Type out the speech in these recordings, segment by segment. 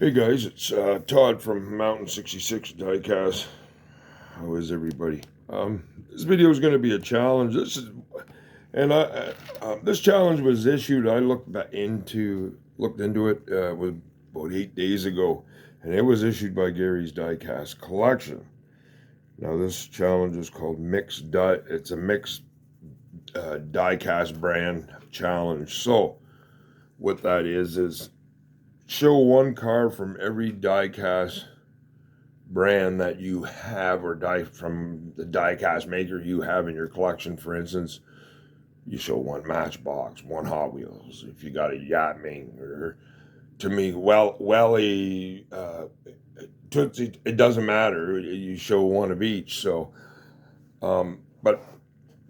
Hey guys, it's Todd from Mountain 66 Diecast. How is everybody? This video is going to be a challenge. This challenge was issued. I looked into it with about 8 days ago, and it was issued by Gary's Diecast Collection. Now this challenge is called Mixed Die. It's a mixed diecast brand challenge. So what that is show one car from every diecast brand that you have, or from the diecast maker you have in your collection. For instance, you show one Matchbox, one Hot Wheels. If you got a Yachtming, or to me, Tootsie, it doesn't matter. You show one of each. So, but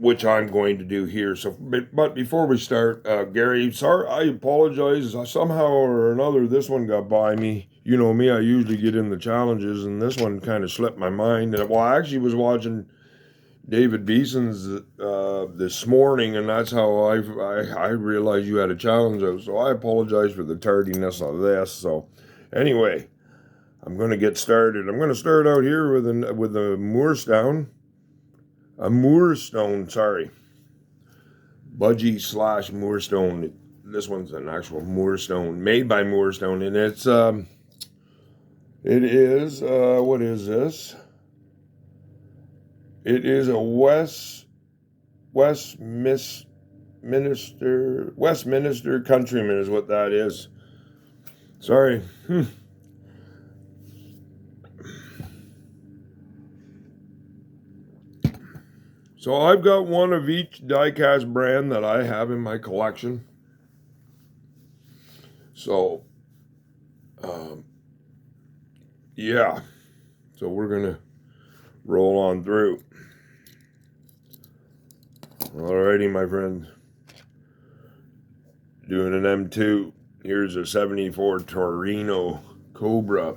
which I'm going to do here. So, but before we start, Gary, sorry, I apologize. Somehow or another, this one got by me. You know me, I usually get in the challenges, and this one kind of slipped my mind. And, well, I actually was watching David Beeson's this morning, and that's how I realized you had a challenge out. So I apologize for the tardiness of this. So anyway, I'm going to get started. I'm going to start out here with a Moorstone, sorry. Budgie / Moorstone. This one's an actual Moorstone, made by Moorstone, and it is, what is this? It is a Westminster Countryman is what that is. Sorry. So I've got one of each diecast brand that I have in my collection. So, yeah. So we're going to roll on through. Alrighty, my friends. Doing an M2. Here's a 74 Torino Cobra.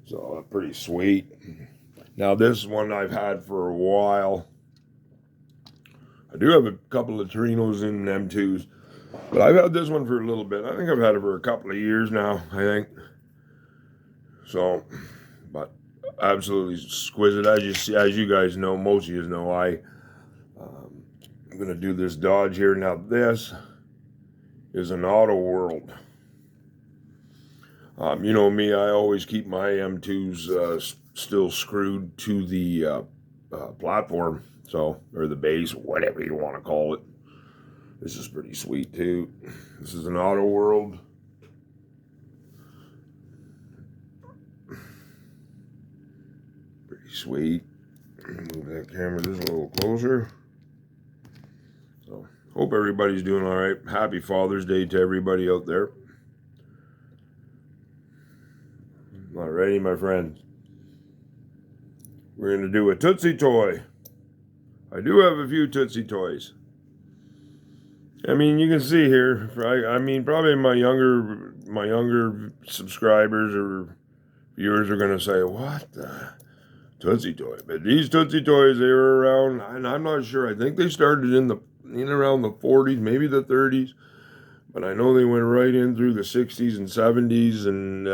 So pretty sweet. Now this one I've had for a while. I do have a couple of Torinos and M2s, but I've had this one for a little bit. I think I've had it for a couple of years now, I think. So, but absolutely exquisite. As you guys know, most of you know, I'm going to do this Dodge here. Now this is an Auto World. You know me, I always keep my M2s still screwed to the platform, so, or the base, whatever you want to call it. This is pretty sweet too. This is an Auto World. Pretty sweet. Move that camera just a little closer. So, hope everybody's doing all right. Happy Father's Day to everybody out there. Alrighty, my friends. We're going to do a Tootsie toy. I do have a few Tootsie toys. I mean, you can see here, I mean, probably my younger subscribers or viewers are going to say, what the Tootsie toy? But these Tootsie toys, they were around, and I'm not sure. I think they started in around the 40s, maybe the 30s. But I know they went right in through the 60s and 70s, and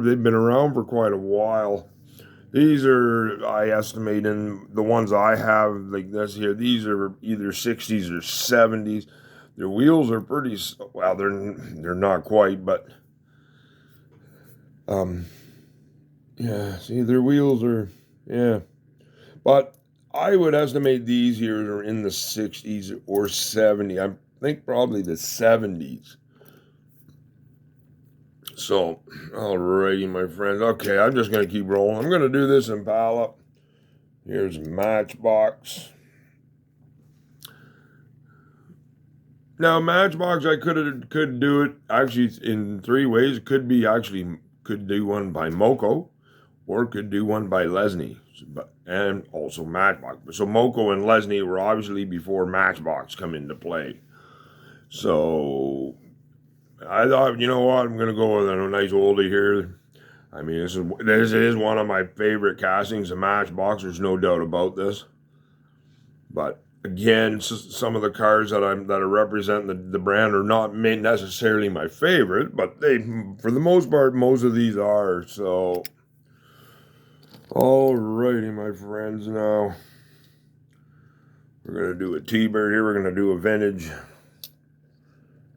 they've been around for quite a while. These are, I estimate, in the ones I have, like this here, these are either 60s or 70s. Their wheels are pretty, well, they're not quite, but, yeah, see, their wheels are, yeah. But I would estimate these here are in the 60s or 70s. I think probably the 70s. So, alrighty, my friends. Okay, I'm just going to keep rolling. I'm going to do this Impala. Here's Matchbox. Now, Matchbox, I could do it actually in three ways. It could do one by Moco, or could do one by Lesney, and also Matchbox. So Moco and Lesney were obviously before Matchbox come into play. So I thought, you know what, I'm gonna go with a nice oldie here. I mean, this is one of my favorite castings of Matchbox. There's no doubt about this. But again, some of the cars that are representing the brand are not necessarily my favorite, but they, for the most part, most of these are. So, alrighty, my friends. Now we're gonna do a T-Bird here. We're gonna do a vintage.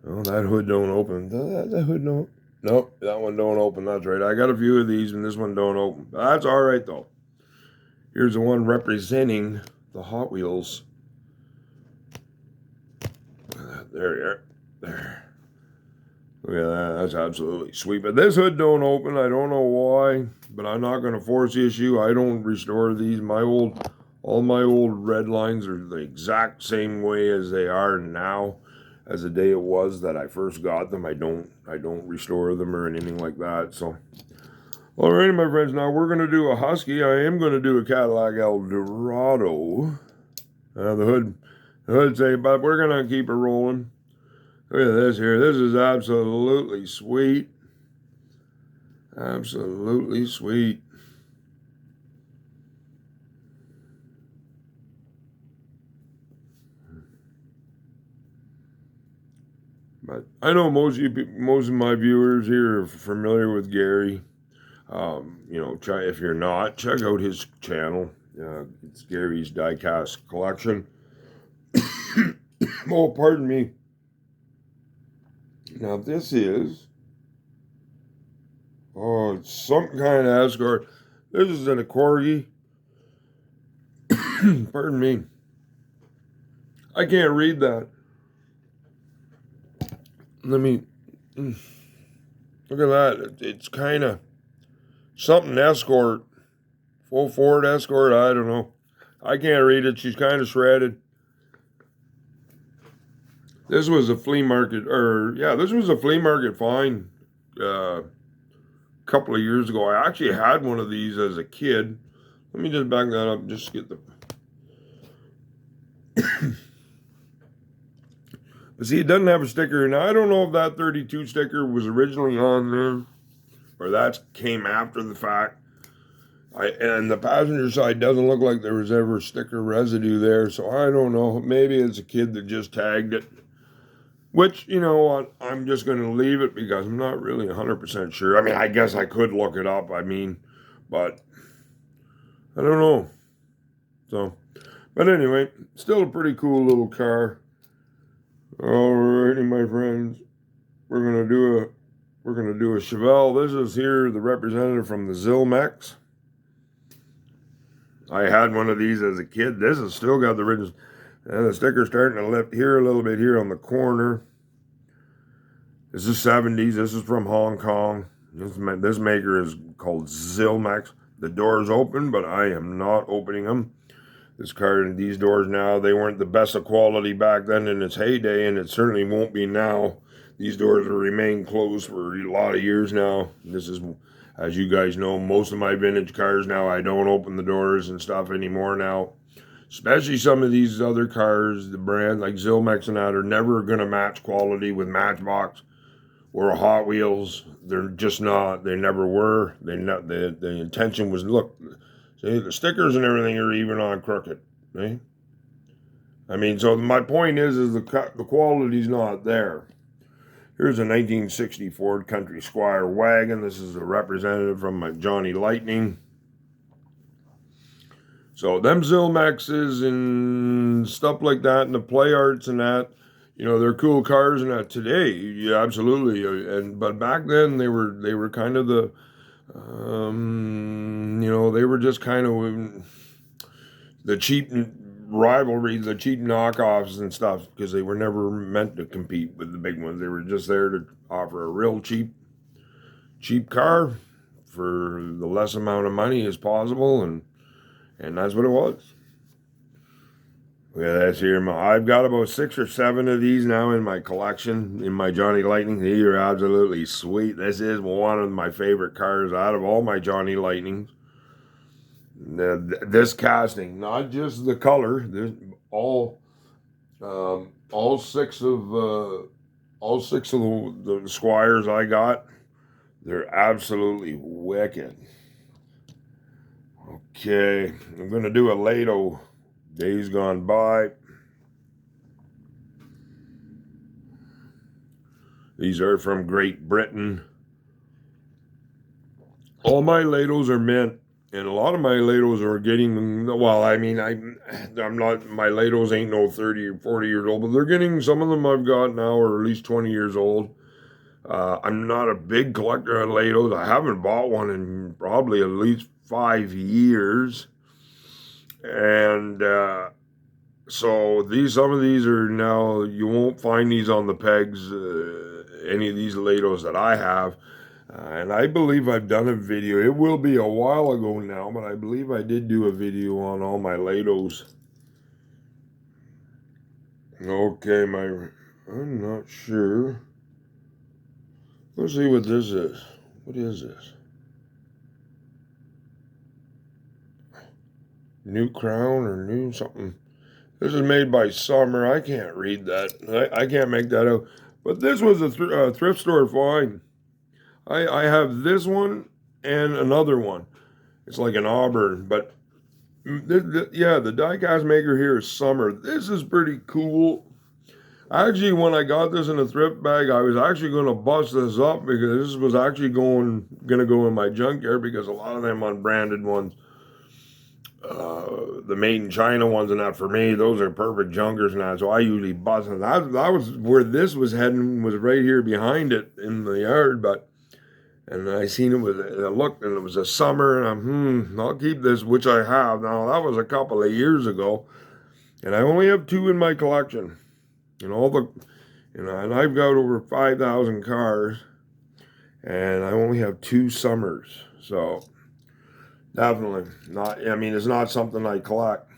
Oh, that hood don't open. That hood don't. Nope, that one don't open. That's right. I got a few of these, and this one don't open. That's all right though. Here's the one representing the Hot Wheels. There you are. There. Look at that. That's absolutely sweet. But this hood don't open. I don't know why, but I'm not going to force the issue. I don't restore these. All my old red lines are the exact same way as they are now, as the day it was that I first got them. I don't restore them or anything like that. So, alrighty, my friends. Now we're going to do a Husky. I am going to do a Cadillac Eldorado. The hood's a, but we're going to keep it rolling. Look at this here. This is absolutely sweet. Absolutely sweet. But I know most of my viewers here are familiar with Gary. You know, if you're not, check out his channel. It's Gary's Diecast collection. Oh, pardon me. Now this is, it's some kind of escort. This is an Corgi. Pardon me. I can't read that. Let me look at that. It's kind of something Escort, full Ford Escort. I don't know. I can't read it. She's kind of shredded. This was a flea market, this was a flea market find a couple of years ago. I actually had one of these as a kid. Let me just back that up. Just get the. But see, it doesn't have a sticker. Now, I don't know if that 32 sticker was originally on there or that came after the fact. And the passenger side doesn't look like there was ever sticker residue there, so I don't know. Maybe it's a kid that just tagged it. Which, you know what, I'm just going to leave it because I'm not really 100% sure. I mean, I guess I could look it up, but I don't know. So, but anyway, still a pretty cool little car. Alrighty, my friends, we're gonna do a Chevelle. This is here the representative from the Zilmex. I had one of these as a kid. This has still got the original, and the sticker's starting to lift here a little bit here on the corner. This is 70s. This is from Hong Kong. This maker is called Zilmex. The door's open, but I am not opening them. This car and these doors now, they weren't the best of quality back then in its heyday, and it certainly won't be now. These doors will remain closed for a lot of years now. This is, as you guys know, most of my vintage cars now, I don't open the doors and stuff anymore now. Especially some of these other cars, the brand like Zilmex and that, are never going to match quality with Matchbox or Hot Wheels. They're just not. They never were. The intention was, look, see, the stickers and everything are even on crooked, right? I mean, so my point is the quality's not there. Here's a 1960 Ford Country Squire wagon. This is a representative from my Johnny Lightning. So them Zilmexes and stuff like that, and the Play Arts and that, you know, they're cool cars and that today. Yeah, absolutely. But back then they were kind of the, you know, they were just kind of the cheap rivalry, the cheap knockoffs and stuff, because they were never meant to compete with the big ones. They were just there to offer a real cheap car for the less amount of money as possible, and that's what it was. Look at this here. I've got about 6 or 7 of these now in my collection, in my Johnny Lightning. These are absolutely sweet. This is one of my favorite cars out of all my Johnny Lightnings. This casting, not just the color, all 6 of all 6 of the Squires I got, they're absolutely wicked. Okay, I'm going to do a Lato. Days Gone By. These are from Great Britain. All my Latos are mint, and a lot of my Latos are getting, well, I mean, I'm not, my Latos ain't no 30 or 40 years old, but they're getting, some of them I've got now are at least 20 years old. I'm not a big collector of Latos. I haven't bought one in probably at least 5 years. And so some of these are now, you won't find these on the pegs, any of these Latos that I have. And I believe I've done a video. It will be a while ago now, but I believe I did do a video on all my Latos. Okay, I'm not sure. Let's see what this is. What is this? New Crown or new something? This is made by Summer. I can't read that. I can't make that out. But this was a thrift store find. I have this one and another one. It's like an Auburn, but yeah, the diecast maker here is Summer. This is pretty cool. Actually, when I got this in a thrift bag, I was actually going to bust this up because this was actually going to go in my junkyard because a lot of them unbranded ones, the made in China ones and that, for me, those are perfect junkers now. So I usually bust them. That was where this was heading, was right here behind it in the yard, and I seen it I looked and it was a Summer, and I'll keep this, which I have. Now, that was a couple of years ago, and I only have 2 in my collection. And and I've got over 5,000 cars, and I only have 2 Summers. So, definitely not, I mean, it's not something I collect.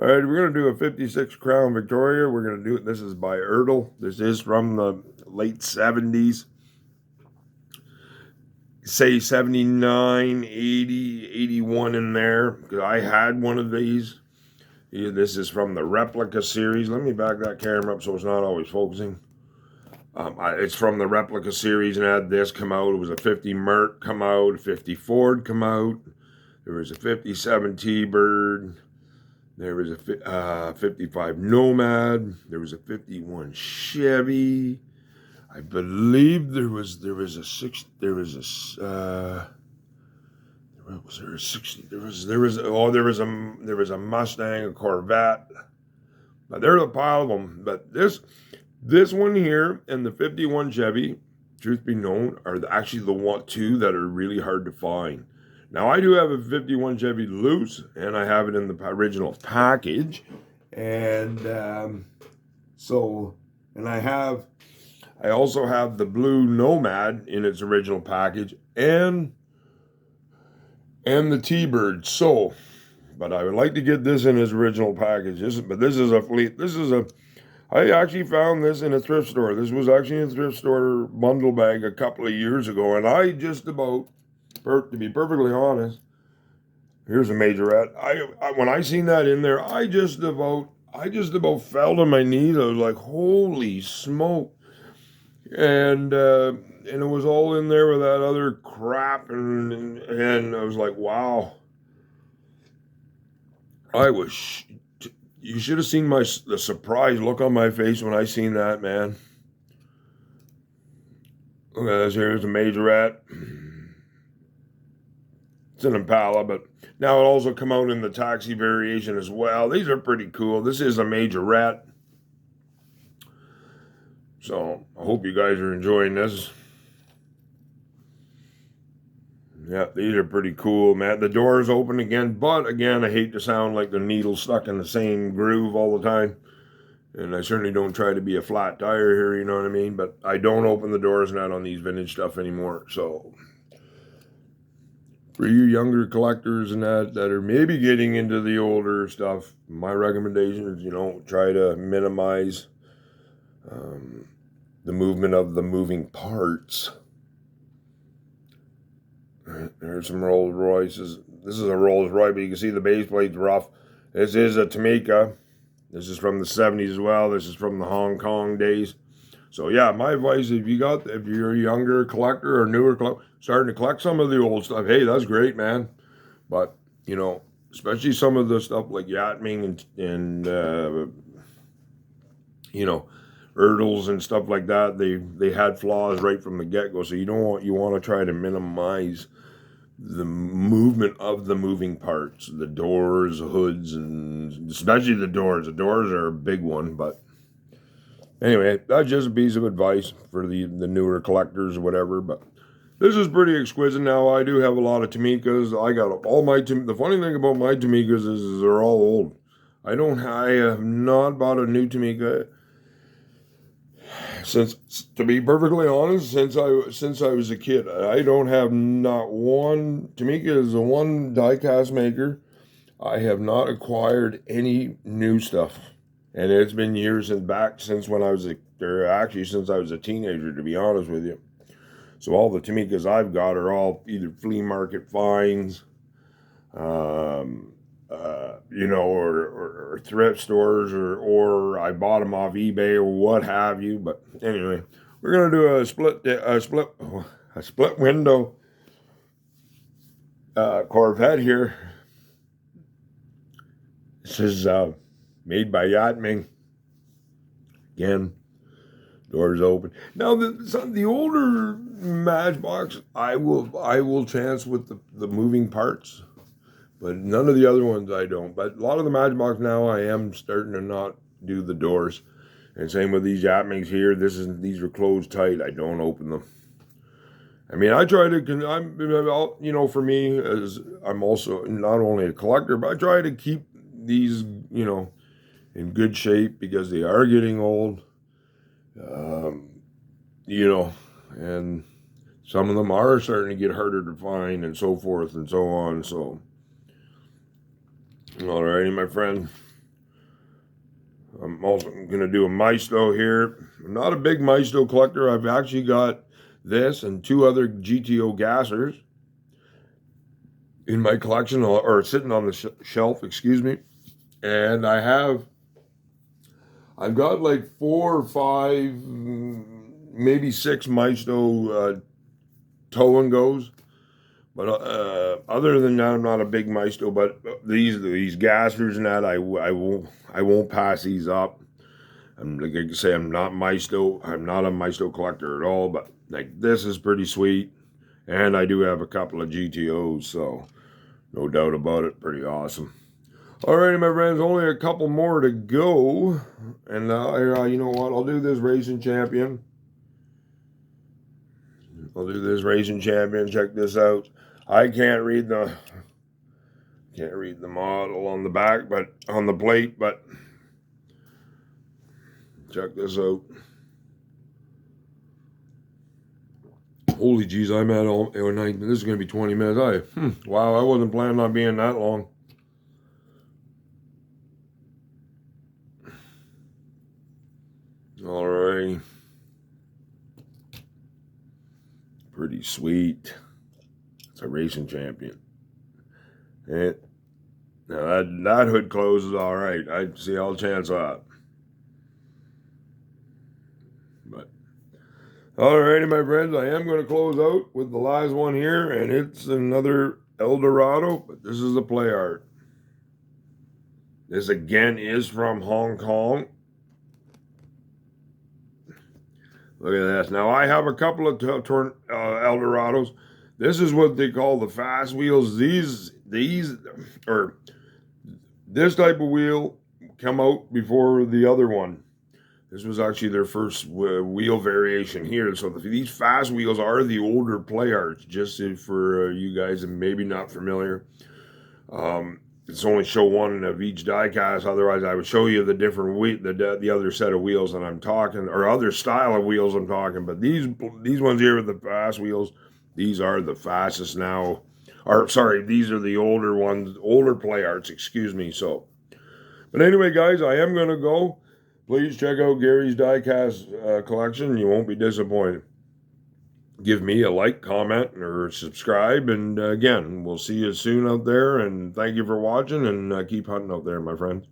All right, we're going to do a 56 Crown Victoria. We're going to do it. This is by Ertl. This is from the late 70s. Say 79, 80, 81 in there, because I had one of these. This is from the Replica series. Let me back that camera up so it's not always focusing. It's from the Replica series, and I had this come out. It was a 50 Merc come out, a 50 Ford come out. There was a 57 T-Bird. There was a 55 Nomad. There was a 51 Chevy. I believe there was a Mustang, a Corvette, but there's a pile of them. But this one here and the 51 Chevy, truth be known, are actually the 2 that are really hard to find. Now, I do have a 51 Chevy loose, and I have it in the original package, and I also have the blue Nomad in its original package, and the T-Bird. So, but I would like to get this in its original package. This is a fleet. I actually found this in a thrift store. This was actually in a thrift store bundle bag a couple of years ago, and I just about, to be perfectly honest, here's a majorette. When I seen that in there, I just about fell to my knees. I was like, holy smoke. And it was all in there with that other crap, and I was like, wow. You should have seen the surprise look on my face when I seen that, man. Look at this. Here's a majorette. It's an Impala, but now it also come out in the taxi variation as well. These are pretty cool. This is a majorette. So, I hope you guys are enjoying this. Yeah, these are pretty cool, man. The door is open again, but again, I hate to sound like the needle stuck in the same groove all the time. And I certainly don't try to be a flat tire here, you know what I mean? But I don't open the doors not on these vintage stuff anymore. So, for you younger collectors and that are maybe getting into the older stuff, my recommendation is, try to minimize the movement of the moving parts. There's some Rolls Royces. This is a Rolls Royce, but you can see the base plate's rough. This is a Tamika. This is from the 70s as well. This is from the Hong Kong days. So yeah, my advice, if you're a younger collector or newer collector, starting to collect some of the old stuff, hey, that's great, man. But, you know, especially some of the stuff like Yatming and you know, Erdels and stuff like that, they had flaws right from the get-go. So you want to try to minimize the movement of the moving parts, the doors, hoods, and especially the doors. The doors are a big one, but anyway, that's just a piece of advice for the newer collectors or whatever. But this is pretty exquisite. Now I do have a lot of Tamikas. I got all my the funny thing about my Tamikas is they're all old. I have not bought a new Tamika since, to be perfectly honest, since I was a kid. I don't have not one. Tamika is the one diecast maker. I have not acquired any new stuff, and it's been years since when I was since I was a teenager, to be honest with you. So all the Tamikas I've got are all either flea market finds, you know, or thrift stores, or I bought them off eBay or what have you. But anyway, we're gonna do a split window Corvette here. This is made by Yatming. Again, doors open. Now the older Matchbox, I will chance with the moving parts. But none of the other ones I don't. But a lot of the Matchbox now I am starting to not do the doors. And same with these Yatmings here. These are closed tight. I don't open them. I mean, I try to, you know, for me, as I'm also not only a collector, but I try to keep these, you know, in good shape because they are getting old. You know, and some of them are starting to get harder to find and so forth and so on. So, alrighty, my friend. I'm also going to do a Maisto here. I'm not a big Maisto collector. I've actually got this and two other GTO gassers in my collection, or sitting on the shelf, excuse me. And I've got like 4 or 5, maybe 6 Maisto tow and goes. But other than that, I'm not a big Maisto. But these gassers and that, I won't pass these up. Like I say, I'm not Maisto. I'm not a Maisto collector at all. But like this is pretty sweet, and I do have a couple of GTOs, so no doubt about it, pretty awesome. Alrighty, my friends, only a couple more to go, and you know what? I'll do this Racing Champion. Check this out. I can't read the model on the back, but on the plate, but check this out. Holy jeez, I'm at all. This is going to be 20 minutes. Wow, I wasn't planning on being that long. All right. Pretty sweet. It's a Racing Champion. And now that hood closes all right. I see all chance of that. But alrighty, my friends, I am going to close out with the last one here, and it's another Eldorado, but this is a play art. This again is from Hong Kong. Look at this. Now I have a couple of Eldorados. This is what they call the fast wheels. This type of wheel come out before the other one. This was actually their first wheel variation here. So these fast wheels are the older play arts, just for you guys that maybe not familiar. It's only show one of each diecast. Otherwise, I would show you the different the other set of wheels that I'm talking, or other style of wheels I'm talking. But these ones here are the fast wheels. These are the fastest now. Or sorry, these are the older ones, older play arts. Excuse me. So, but anyway, guys, I am gonna go. Please check out Gary's diecast collection. You won't be disappointed. Give me a like, comment, or subscribe. And again, we'll see you soon out there. And thank you for watching, and keep hunting out there, my friends.